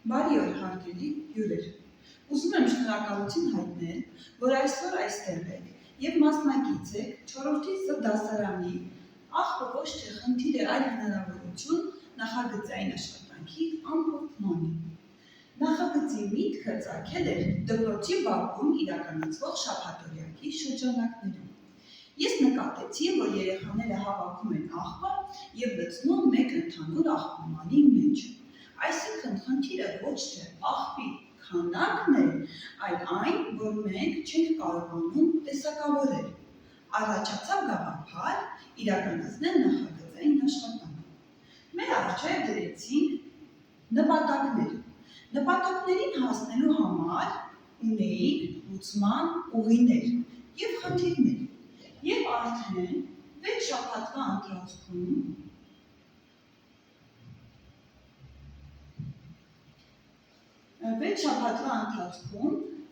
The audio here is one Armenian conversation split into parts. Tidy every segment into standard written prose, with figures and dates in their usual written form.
Բարի օր հարգելի հյուրեր։ Ուզում եմ շնորհակալություն հայտնել, որ այսօր այստեղ եք եւ մասնակից եք 4-րդ Զ դասարանի աղբը ոչ թե խնդիր է, այլ հնարավորություն նախագծային աշխատանքի ամփոփմանը։ Նախագծի միտքը ծագել էր դպրոցի բակում իրականացվող շաբաթօրյակի շրջանակներում։ Ես նկատեցի, որ երեխաները հավաքում են աղբը եւ լցնում մեկ ընդհանուր աղբամանի մեջ։ Այսինքն խնդիրը ոչ թե աղբի քանակն է, այլ այն, որ մենք չենք կարողանում տեսակավորել։ Առաջացավ գաղափար իրականացնել նախագծային աշխատանք։ Մեր առջև դրեցինք նպատակներ։ Նպատակներին հասնելու համար ունեինք լուծման ուղիներ եւ խնդիրներ։ Եվ արդեն 6 շաբաթվա ընթացքում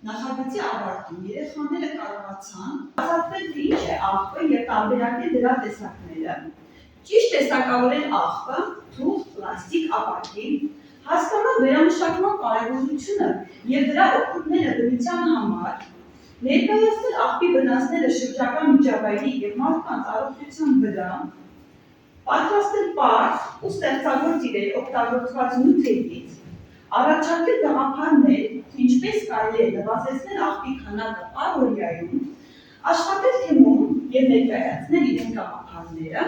նախագծի ավարտին երեխաները կարողացան բացատրել, թե ինչ է աղբը եւ տարբերակել դրա տեսակները, ճիշտ տեսակավորել աղբը, թուղթ, պլաստիկ, ապակի, հասկանալ վերամշակման կարևորությունը եւ դրա օգուտները բնության համար, ներկայացնել աղբի վնասները շրջակա միջավայրի եւ մարդկանց առողջության վրա, պատրաստել պարզ ու ստեղծագործ իրեր օգտագործված նյութերից, առաջարկել գաղափարներ, թե ինչպես կարելի է նվազեցնել աղբի քանակը առօրյայում, աշխատել թեմում եւ ներկայացնել իրեն գաղափարները,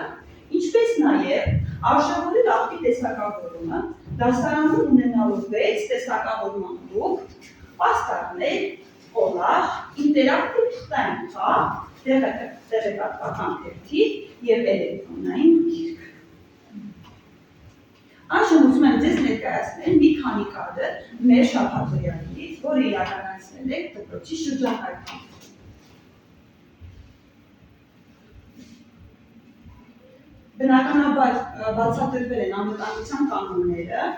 ինչպես նաեւ արժևորել աղբի տեսակավորումը, դասարանում ունենալով 6 տեսակավորման տուփ, պաստառներ, կոլաժ, ինտերակտիվ թղթային խաղ, տեղեկատվական թերթիկ եւ էլեկտրոնային գիրք։ Այժմ ուզում եմ ձեզ ներկայացնել մի քանի կադր մեր շաբաթօրյակից, որը իրականացնել եք դպրոցի շրջակայքում։ Բնականաբար բացատրվել են անվտանգության կանոնները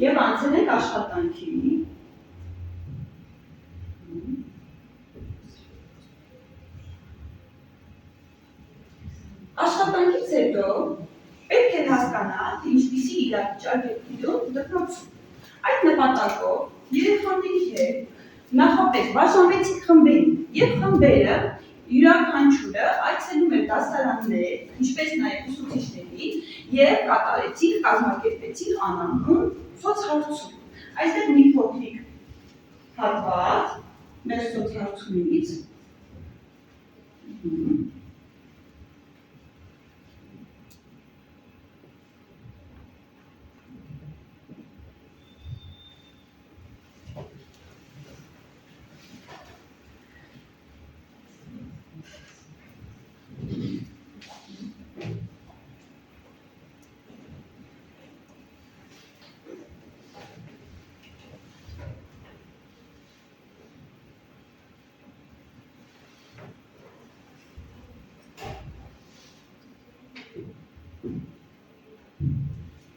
եւ անցել ենք աշխատանքի։ Աշխատանքից հետո պետք է հասկանալ, թե ինչպիսի իրավիճակ է տիրում դպրոցում։ Այդ նպատակով երեխաների հետ նախապես բաժանվեցինք խմբերի եւ խմբերը յուրաքանչյուրը այցելում էր դասարաններ, ինչպես նաեւ ուսուցիչների եւ կազմակերպեցինք անանուն սոցհարցում։ Այստեղ մի փոքրիկ հատված մեր սոցհարցումից։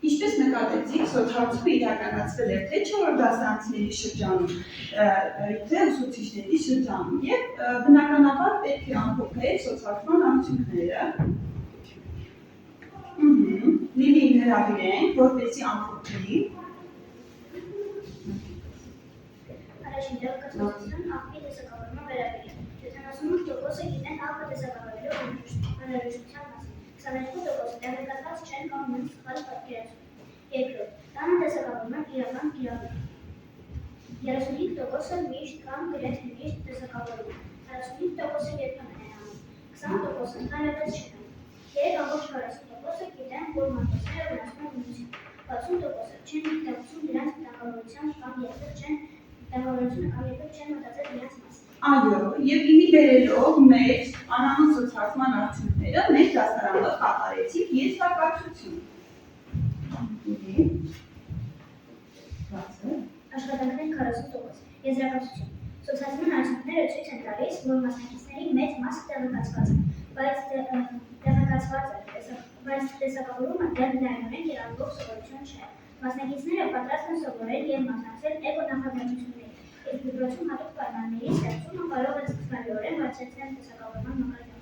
Ինչպես նկատեցիք, սոցհարցումը իրականացվել էր թե 4-րդ դասարանցիների շրջանում, թե ուսուցիչների շրջանում եւ բնականաբար պետք է ամփոփել սոցհարցման արդյունքները։ Լիլիին հրավիրենք, որպեսզի ամփոփի։ Առաջին տեղեկատվության աղբի տեսակավորման վերաբերյալ 78% գիտեն աղբը տեսակավորելու անհրաժեշտության մասին, 22% տեղեկատված չեն կամ ունեն սխալ պատկերացում։ Երկրորդ, տանը տեսակավորման իրական կիրառում։ 35% միշտ կամ գրեթե միշտ տեսակավորում, 45% երբեմն են անում, 20% ընդհանրապես չեն անում, եւ ամբողջ 40% գիտեն, որ մատուցները վնասում են բնության, 60% չեն գիտակցում դրանց վտանգավորության կամ երբեք չեն մտածել դրանց մասին։ Այո, եւ իմի բերելով մեր անանուն սոցհարցման արդյունքները մեր դասարանով կատարեցինք եզրակացություն։ Աշխատանքներ 40%, եզրակացություն։ Սոցհարցման արդյունքները ցույց են տալիս, որ մասնակիցների մեծ մասը տեղեկացված է, բայց տեսակավորումը դեռ լայնորեն կիրառվող սովորություն չէ։ Մասնակիցները պատրաստ են սովորել եւ մասնակցել էկոնախաձեռնությունների, իսկ դպրոցում հատուկ պայմանների ստեղծումը կարող է զգալիորեն բարձրացնել տեսակավորման մակարդակը։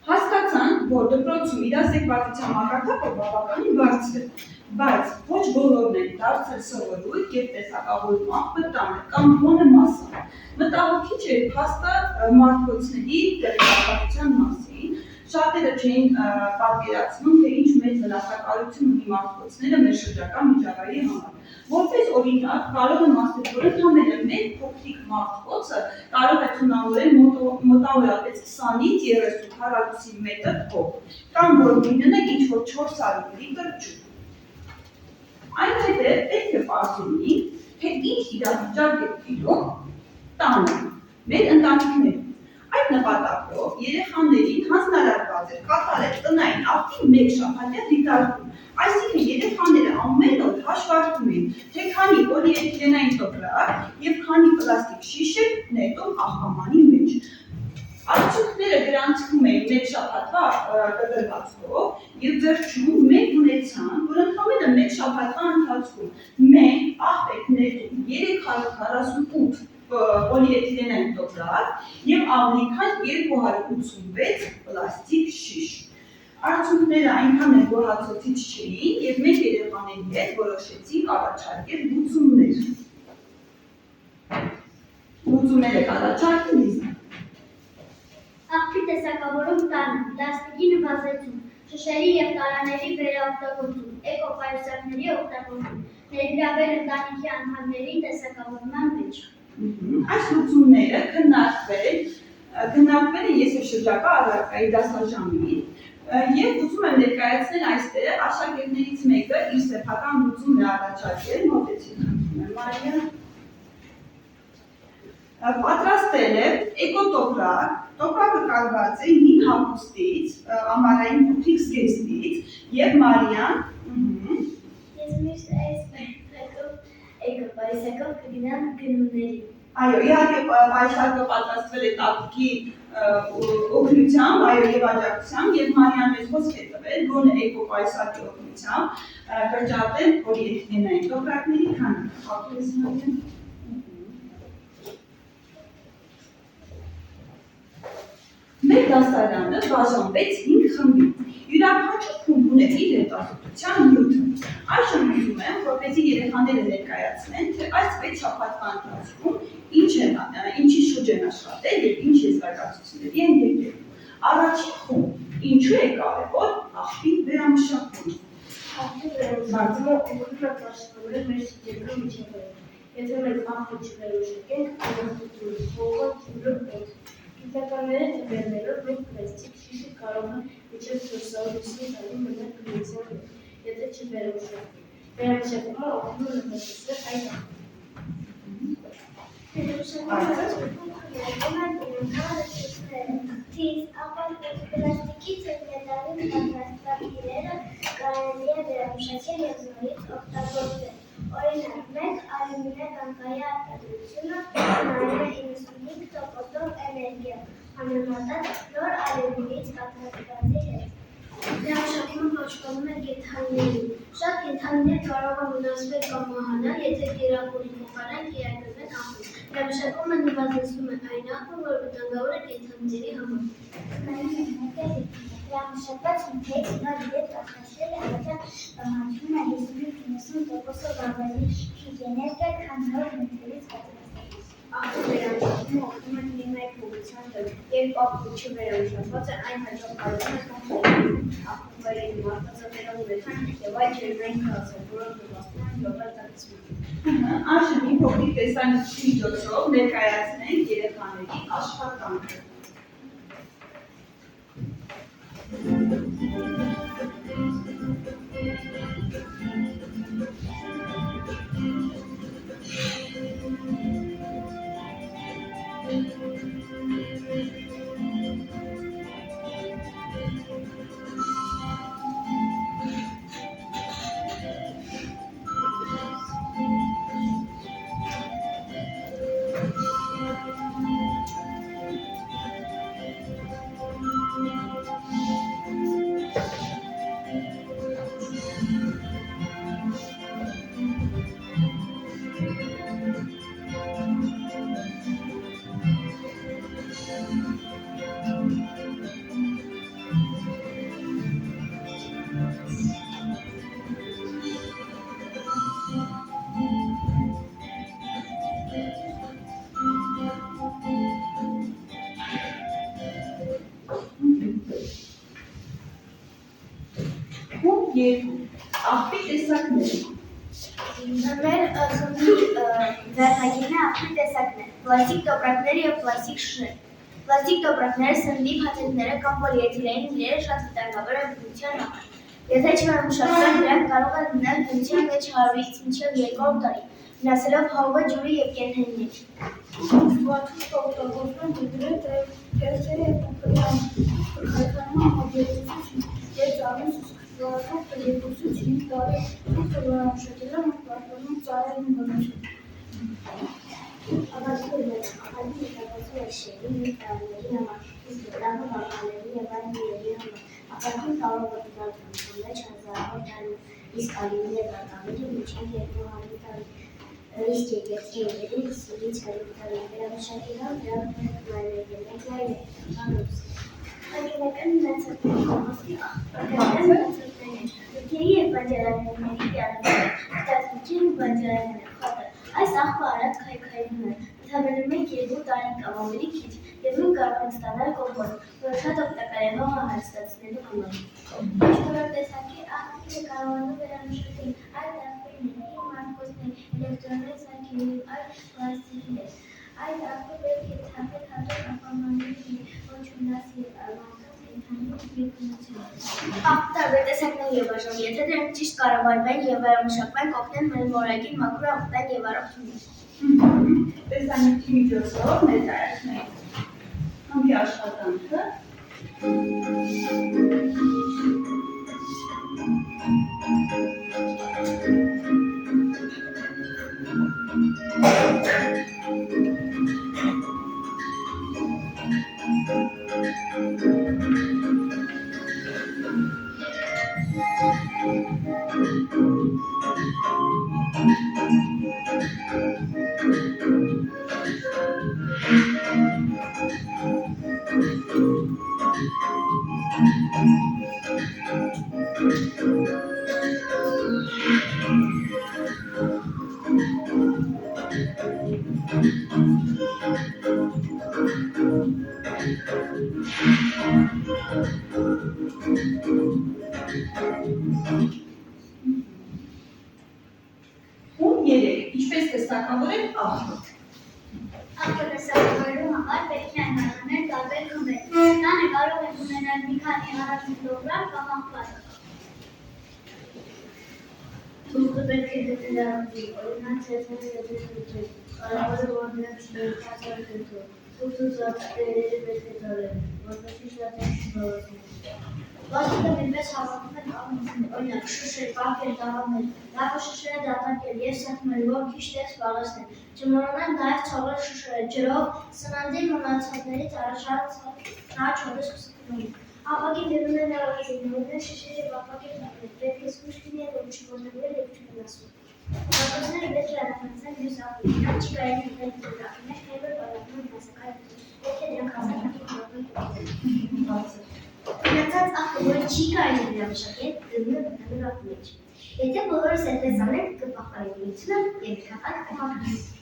Հասկացա, Հասկացան, որ դպրոցում իրազեկվածության մակարդակը բավականին բարձր է, բայց ոչ բոլորն են դարձել սովորույթ եւ տեսակավորման մտան կամ գոնե մասը։ Մտահոգիչ էր փաստը մարդկությունների տեղեկատվության մասին, շատերը չէին պատկերացնում, թե ինչ մեծ վնասակարություն ունի մարդկությունները մեր շրջակա միջավայրի համար։ Որպես օրինակ, կարող եմ ասել, որ ընդամենը մեկ փոքրիկ մարդկոցը կարող է թունավորել մոտավորապես 20-ից 30 քառակուսի մետր հող, կամ որ լինել ինչ-որ 400 լիտր ջուր։ Այնուհետև պետք է պարզենի, թե ինչ իրավիճակ է տիրում տանը, մեր ընտանիքներում։ Այդ նպատակով երեխաներին հանձնարարված էր կատարել տնային աղբի մեկ շաբաթյա դիտարկում, այսինքն երեխաները ամեն օր հաշվարկում են, թե քանի պոլիէթիլենային տոպրակ և քանի պլաստիկ շիշ է նետում աղբամանի մեջ։ Արդյունքները գրանցվում էին մեկ շաբաթվա կտրվածքով և վերջում մենք ունեցանք, որ ընդամենը մեկ շաբաթվա ընթացքում մենք աղբ ենք նետում 348 պոլիէթիլենային տոպրակ և ավելի քան 286 պլաստիկ շիշ։ Արդյունքները այնքան էլ գոհացուցիչ չէին և մենք երեխաների հետ որոշեցինք առաջարկել լուծումներ։ Լուծումները կառաջարկել Լիզան։ Աղբի տեսակավորում տանը, պլաստիկի նվազեցում, շշերի և տարաների վերաօգտագործում, էկոպայուսակների օգտագործում, ներգրավել ընտանիքի անդամների տեսակավորման մեջ։ Այս լուծումները քննարկվել են ես և շրջակա առարկայի դասաժամին և ուզում եմ ներկայացնել այստեղ աշակերտներից մեկը իր սեփական լուծումն է առաջարկել, մոտեցեք խնդրում եմ Մարիա։ Պատրաստել է էկոտոպրակ, տոպրակը կալված է հին հագուստից, ամառային փոքրիկ զգեստից և Մարիան Ես միշտ էկոպայուսակով կգնամ գնումների։ Այո, իհարկե պայուսակը պատրաստվել է տատիկի օգնությամբ, այո, և աջակցությամբ, և Մարիան մեզ խոսք է տվել, գոնե էկոպայուսակի օգնությամբ կրճատել պոլիէթիլենային տոպրակների քանակը։ Մեր դասարանը բաժանվեց 5 խմբի։ Յուրաքանչյուր խումբ ուներ իր հետազոտության նյութը։ Այժմ ուզում եմ, որպեսզի երեխաները ներկայացնեն, թե այս 6 շաբաթվա ընթացքում ինչի շուրջ են աշխատել և ինչ եզրակացությունների են եկել։ Առաջին խումբ՝ ինչու է կարևոր աղբի վերամշակումը։ Աղբի վերամշակումը օգնում է պաշտպանել մեր շրջակա միջավայրը։ Եթե մենք աղբը չվերամշակենք, անախտությունը փողը ջուրը օդ։ Գիտնականների տվյալներով մեկ պլաստիկ շիշը կարող է մինչև 450 տարի մնալ բնության մեջ, եթե չվերամշակվի։ Վերամշակումը օգնում է նվազեցնել այդ պլաստիկից և մետաղից պատրաստված իրերը կարելի է վերամշակել և նորից օգտագործել։ Օրինակ, մեկ ալյումինե կանգայի արտադրությունը ունենում է 95% էներգիա, համեմատած նոր ալյումինից պատրաստվածի հետ։ Վերամշակումը պաշտպանում է կենդանիներին։ Շատ կենդանիներ կարող են վնասվել կամ մահանալ, եթե կերակուրի փոխարեն կերակրվեն աղբը։ Վերամշակումը նվազեցնում է այն աղբը, որ վտանգավոր է կենդանիների համար։ Վերամշակված նյութերից նոր իրեր պատրաստելը հաճախ պահանջում է 50-90% ավելի քիչ էներգիա, քան նոր նյութերից պատրաստելը։ Աղբի վերամշակումը օգնում է կլիմայի փոփոխության դեմ։ Երբ աղբը չվերամշակված է, այն հաճախ կարող է կանխել աղբավայրերի մարտազատերով մեթան և այլ ջերմային գազեր, որոնք նվազում են գլոբալ տարածմանը։ Այժմ մի փոքրիկ տեսանյութի միջոցով ներկայացնենք երեխաների աշխատանքը։ Աղբի տեսակներ։ Մեր խմբի վերնագիրն է աղբի տեսակներ, պլաստիկ տոպրակները և պլաստիկ շշեր։ Պլաստիկ տոպրակները սննդի փաթեթները կամ պոլիէթիլեն իրերը շատ վտանգավոր են բնության համար։ Եթե չվերամշակվեն, դրանք կարող են մնալ բնության մեջ 100-ից մինչև 200 տարի, վնասելով հավը, ջուրը և կենդանիներին։ Վարդուց օգտագործվում դրել թերթերը և խայթանում համագործություն և ծառին սուսկվարդող տերեկուսից 5 տարի թուղթը վերամշակել են ու պարտանում ծառերն ու բնություն։ Աղալի մետաղացում է շերի մի տարիների համար, իսկ վտանգը վարկաների և այլ միների համար։ Աղալին կարող է վտանգել մեջ հազարավոր տարի, իսկ ալիի և վարկաների մինչև 200 տարի։ Իսկ եկեղեցիների 50-ից 100 տարի վերամշակելով դրանք մայրեգել են անուս։ Հագինական մնացորդների կողոսի աղբակական մնացորդներ, լուքերի և բանջարանների պիանոները, խտացմիջին ու բանջարանները, խոտը։ Այս աղբը արագ քայքայվում է, ընդհանրում է 2 տարի կամ ավելի քիչ, և նույն կարող են ստանալ կոմպոտ, որը շատ օգտակար է հողը հարստացնելու համար։ Ինչ որոշ տեսակի աղբերը կարողանում վերամշակել այլ աղբերների, մարկոսներ, էլեկտրոններ, սարքերի և այլ պլաստիկներ։ Այդ աղբը պետք է թափել հատուկ ապահովների, ոչ վնասի և մարդկանց կենդանի և բնության։ Աղբի տարբեր տեսակներ և բաժանում, եթե դրանք ճիշտ կառավարվեն և վերամշակվեն, կօգնեն մոլորակին մաքուր անվտանգ և առողջունի։ Տեսանյութի միջոցով ներկայացնենք խմբի աշխատանքը։ Ում 3. Ինչպես տեսակավորել աղբը։ Աղբը տեսակավորելու համար պետք է անվանել տարբեր խմբեր։ Տանը կարող են ունենալ մի քանի առանձին տոպրակ կամ աղբատակ։ Թուղթը պետք է գտնել առանձին, օրինակ ցեցել, կարևորը որ դրանք չբերքացար կենտրոն։ Թուղթը ծածկերերը պետք է տարել, որպեսզի շատ են շնորհացնել։ Պլաստիկը նույնպես հավաքում են աղբերներ, օրինակ շշեր, կապեր, տաղանդներ։ Լավ է շշերը դատարկել և սեղմել, որ քիչ տեղ զբաղեցնեն։ Չմոռանալ նաև ցողել շշերը ջրով, սննդի մնացորդներից առաջ հոտը սկսկվում։ Ապակի դնում են առանձին, որտեղ շշերը և ապակի տարբեր, պետք է զգույշ լինել, որ չգոտնվել և չվնասվեն։ Ապակները պետք է առանձնացնել մյուս աղբերից, նրանք չի կարելի դնել տոպրակի մեջ, քանի որ պարապում են մասնակայ պետք է դրանք հազարակի պարապել։ Մնացած աղբը, որը չի կարելի վերամշակել, դնում է վտանգի աղբի մեջ։ Եթե բոլորս այդպես անենք, կպահպանենք բնությունը և իրական կհաղթենք։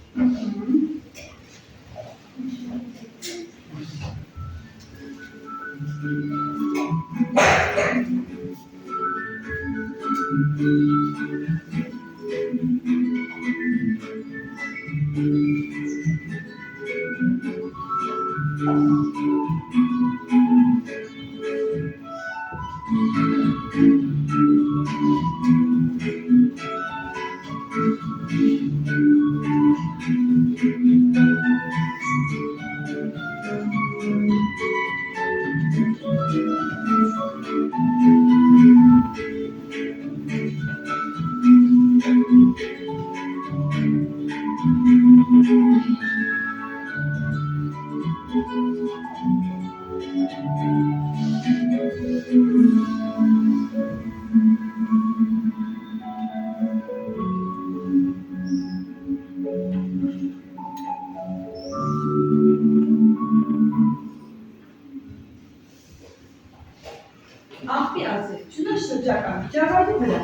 Աղբի ազդեցությունը շրջակա միջավայրի վրա։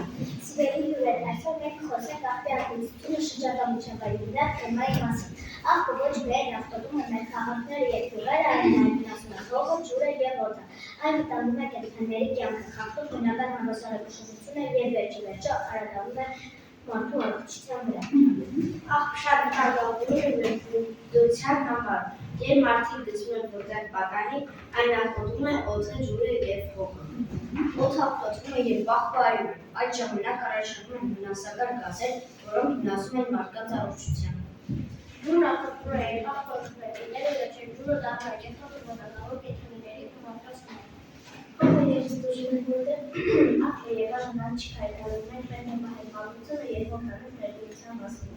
Սիրելի հյուրեր, այսօր մենք խոսենք աղբի ազդեցությունը շրջակա միջավայրի վրա թեմայի մասին։ Աղբը ոչ միայն աղտոտում է մեր քաղաքները և գյուղերը, այլ նաև վնասում է հողը, ջուրը և օդը։ Այն վտանգում է կենդանիների կյանքը, խախտում բնական հավասարակշռությունը և վերջիվերջո արադանում է մարդու առողջության վրա։ Աղբ շատ վտանգավորում է դրության համար, երբ մարդիկ գցում են որտեղ պատանի, այն աղտոտում է օդը, ջուրը և հողը։ Օդը աղտոտվում է և բախվայում է, այդ ժամանակ առաջանում են վնասակար գազեր, որոնք վնասում են մարդկանց առողջությանը։ Ջուրն աղտոտվում է և աղտոտվում է, լինելու վերջին ջուրը դառնում է կենսական վտանգավոր կենդանիների կմարտացման։ Հողը և ստուժինները աղբ և աղնան չքայքայում են մեն համահայմալությունը և հողնանում ներդրության մասին։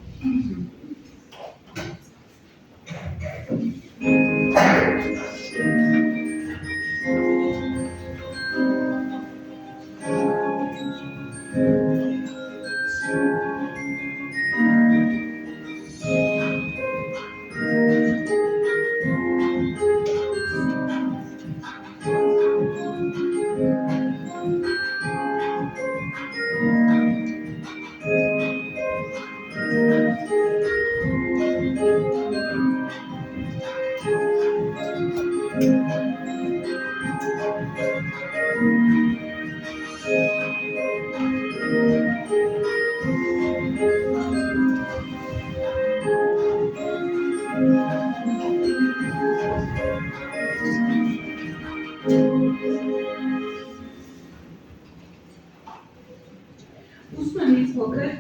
Ուզում եմ մի փոքր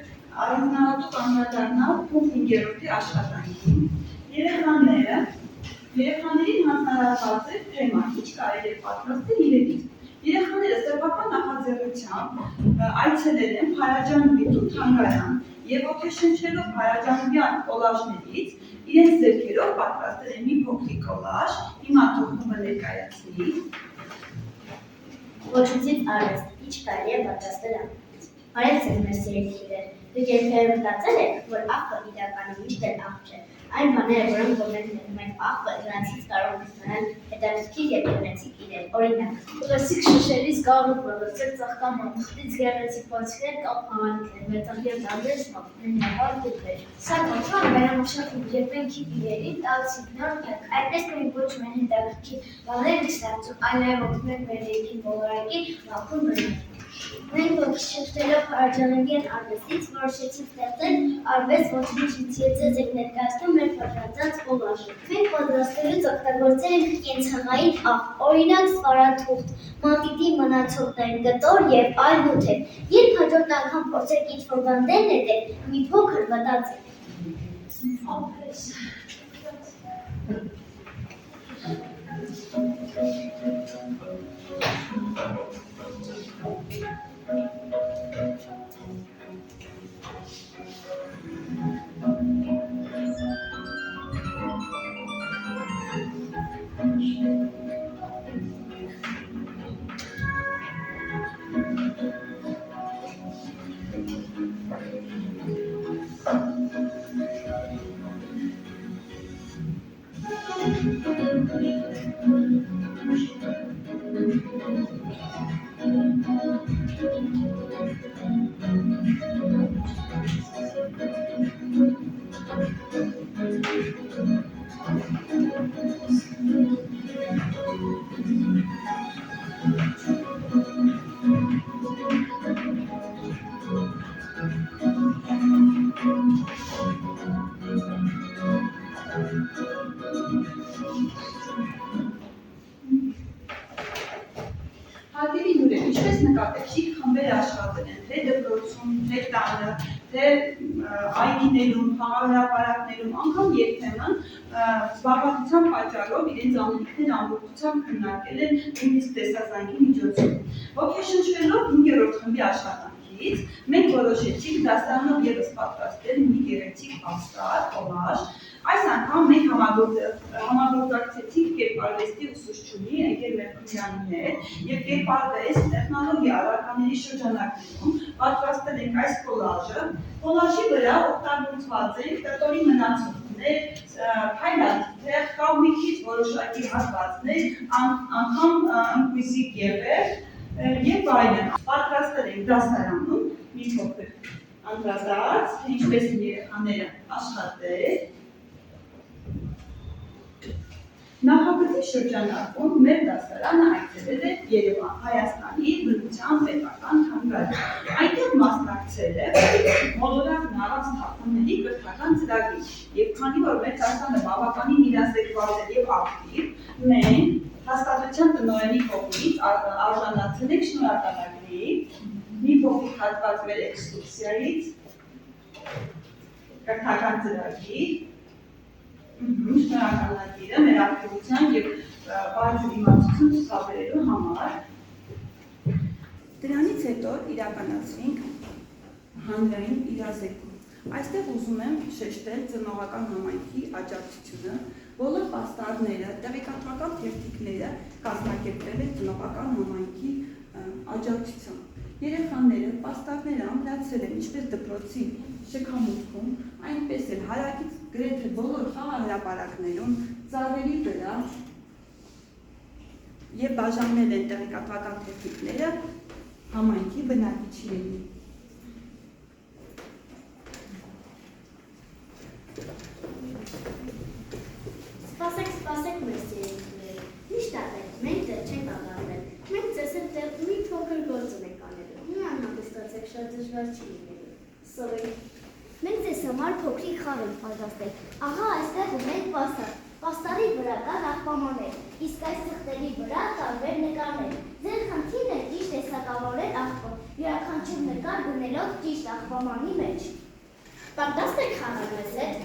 առանձնահատուկ անդրադառնալ փոքր 5-րդի աշխատանքին։ Երեխաներին հանձնարարված է թեմա «Ինչ կարելի է պատրաստել իրենից»։ Երեխաները սեփական նախաձեռնությամբ այցելել են Փարաջանովի թանգարան և ոգեշնչելով Փարաջանովյան կոլաժներից իրենց ձեռքերով պատրաստել են մի փոքրիկ կոլաժ, հիմա թող հումը ներկայացնի։ Ոչնչից արվեստ, ինչ կարելի է պատրաստել աղբից։ Բարև ձեզ մեր սիրելիներ, դուք երբևէ մտածել եք, որ աղբը իրականում միշտ էլ աղբ չէ։ Այն բաները, որոնք որ մենք ներում ենք աղբը, դրանցից կարող են ստանալ հետաքրքիր և գեղեցիկ իրեր։ Օրինակ, Գեղեցիկ շշերից կարող եք մոտեցել ծաղկաման, թղթից գեղեցիկ բացիկներ կամ հավանիքներ, մետաղյա դանդես, մագնինահար գետեր։ սա կոչվում է վերամշակում և մենք իրերի տալսիկ նոր կյանք։ Այդպես մենք ոչ միայն հետաքրքիր բաներ ենք ստեղծում, այլ նաև օգնում ենք մեր երեքի մոլորակի մաքուր բնույթին։ Մենք ոգեշնչվելով Փարաջանովյան արվեստից որոշեցինք ստեղծել արվեստ ոչնչից և ձեզ եք ներկայացնում մեր պատրաստած կոլաժը։ Մենք պատրաստելուց օգտագործել ենք կենցաղային աղբ, օրինակ սվարաթուղթ, մատիտի մնացորդներ, կտոր և այլ նյութեր։ Երբ հաջորդ անգամ փորձեք ինչ-որ բան դեր նետել, մի փոքր մտածեք։ Հարգելի հյուրեր, ինչպես նկատեցիք, խմբեր աշխատել են թե դպրոցում, թե տանը, թե այգիներում, խաղահրապարակներում, անգամ երբեմն զբաղվածության պատճառով իրենց անելիքները ամբողջությամբ քննարկել են նույնիսկ տեսազանգի միջոցով։ Ոգեշնչվելով 5-րդ խմբի աշխատանքից, մենք որոշեցինք դասարանով ևս պատրաստել մի գեղեցիկ ապստար, կոլաժ։ Այս անգամ մենք համագործակցեցինք Կերպարվեստի ուսուցչուհի Ընկեր Մեղրությանի հետ և Կերպարվեստ տեխնոլոգիա առարկաների շրջանակներում պատրաստել ենք այս կոլաժը։ Կոլաժի վրա օգտագործված են կտորի մնացորդներ, փայլատիթեղ, կամ մի քիչ որոշակի հատվածներ, անգամ ընկույզիկ եղեր և այլն։ Պատրաստել ենք դասարանում մի փոքր անդրադարձ, թե ինչպես են երեխաները աշխատել։ Նախագծի շրջանակում մեր դասարանը այցելել է Երևան, Հայաստանի բնության պետական թանգարան։ Այնտեղ մասնակցել է մոլորակն առանց թափոնների կրթական ծրագրի։ Եվ քանի որ մեր դասարանը բավականին իրազեկված է եւ ակտիվ, մենք հաստատության տնօրենի կողմից արժանացել ենք շնորհակալագրի, մի փոքրիկ հատված մեր էքսկուրսիայից, կրթական ծրագրի, շնորհակալագիրը մեր ակտիվության եւ բարձր իմացություն ցուցաբերելու համար։ Դրանից հետո իրականացրինք հանրային իրազեկում։ Այստեղ ուզում եմ շեշտել ծնողական համայնքի աջակցությունը, բոլոր պաստառները, տեղեկատվական թերթիկները կազմակերպվել են ծնողական համայնքի աջակցությամբ։ Երեխաները պաստառները ամրացել են ինչպես դպրոցի շքամուտքում, այնպես էլ հարակից գրեթե բոլոր խաղահրապարակներում, ծառերի վրա եւ բաժանել են տեղեկատվական թերթիկները համայնքի բնակիչներին։ Սպասեք մեր սիրելիները, միշտ ատեք, մենք դեռ չենք աղարվել, մենք ձեզ հետ դեռ մի փոքր գործ ունենք անելու, մի անհապստացեք, շատ դժվար չի լինելու, սովորեք։ Մենք ձեզ համար փոքրիկ խաղ ենք պատրաստել, ահա այստեղ ունենք պաստառ, պաստառի վրա կան աղբամաներ, իսկ այս թղթերի վրա տարբեր նկարներ, ձեր խնդիրն է ճիշտ տեսակավորել աղբը, յուրաքանչյուր նկար դնելով ճիշտ աղբամանի մեջ։ Պատրաստ եք խաղալ մեզ հետ։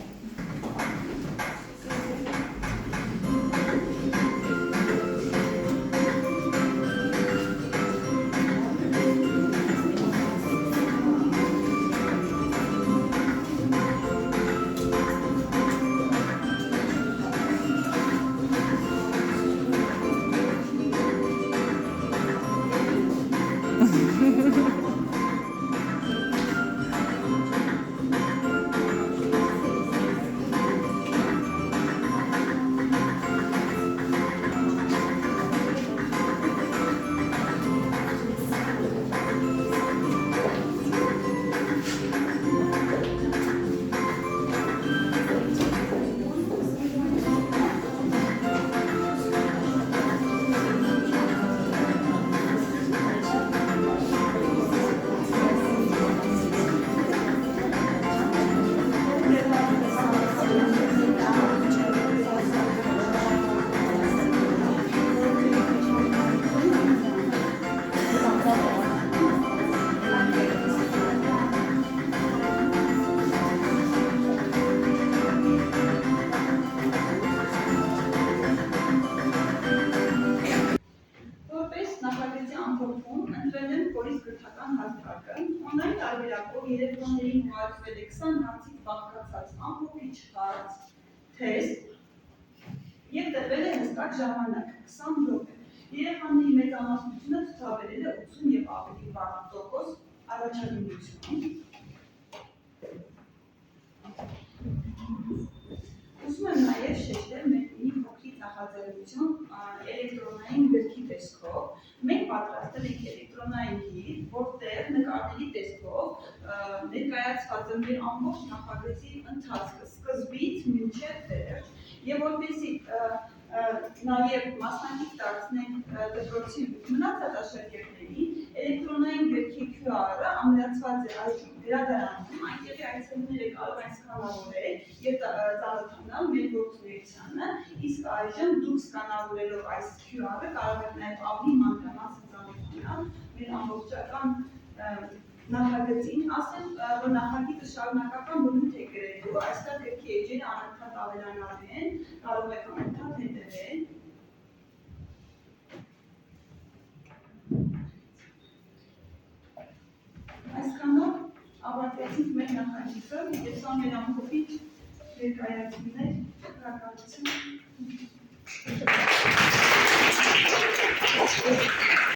Online տարբերակով երեխաներին հուղարկվել է 20 հարցից բաղկացած ամփոփիչ հարց, թեստ եւ տրվել է հստակ ժամանակ 20 րոպե։ Երեխաների մեծամասնությունը ցուցաբերել է 80 եւ ավելի %, առաջադիմություն։ Ուզում եմ նաեւ շեշտել մեր մի փոքրիկ նախաձեռնություն էլեկտրոնային գրքի տեսքով։ Մենք պատրաստել ենք էլեկտրոնային գիր, որտեղ նկարների տեսքով ներկայացված է մեր ամբողջ նախագծի ընթացքը սկզբից մինչև վերջ, եւ որպեսզի նաեւ մասնակից դարձնենք դպրոցի մնացած աշակերտներին, էլեկտրոնային գրքի QR-ը ամրացված է այժմ գրադարանում, այնտեղ այցելուները կարող են սկանավորել եւ ծանոթանալ մեր գործունեությանը, իսկ այժմ դուք սկանավորելով այս QR-ը կարող եք նաեւ ավելի մանրամասն ծանոթանալ մեր ամբողջական նախագծին, ասեմ, որ նախագիծը շարունակական բնույթ է կրելու, այստեղ գրքի էջերը անընդհատ ավելանալու են, կարող եք անընդհատ հետևել։ Այսքանով ավարտեցինք մեր նախագիծը, եւ սա մեր ամփոփիչ ներկայացումն է, շնորհակալություն։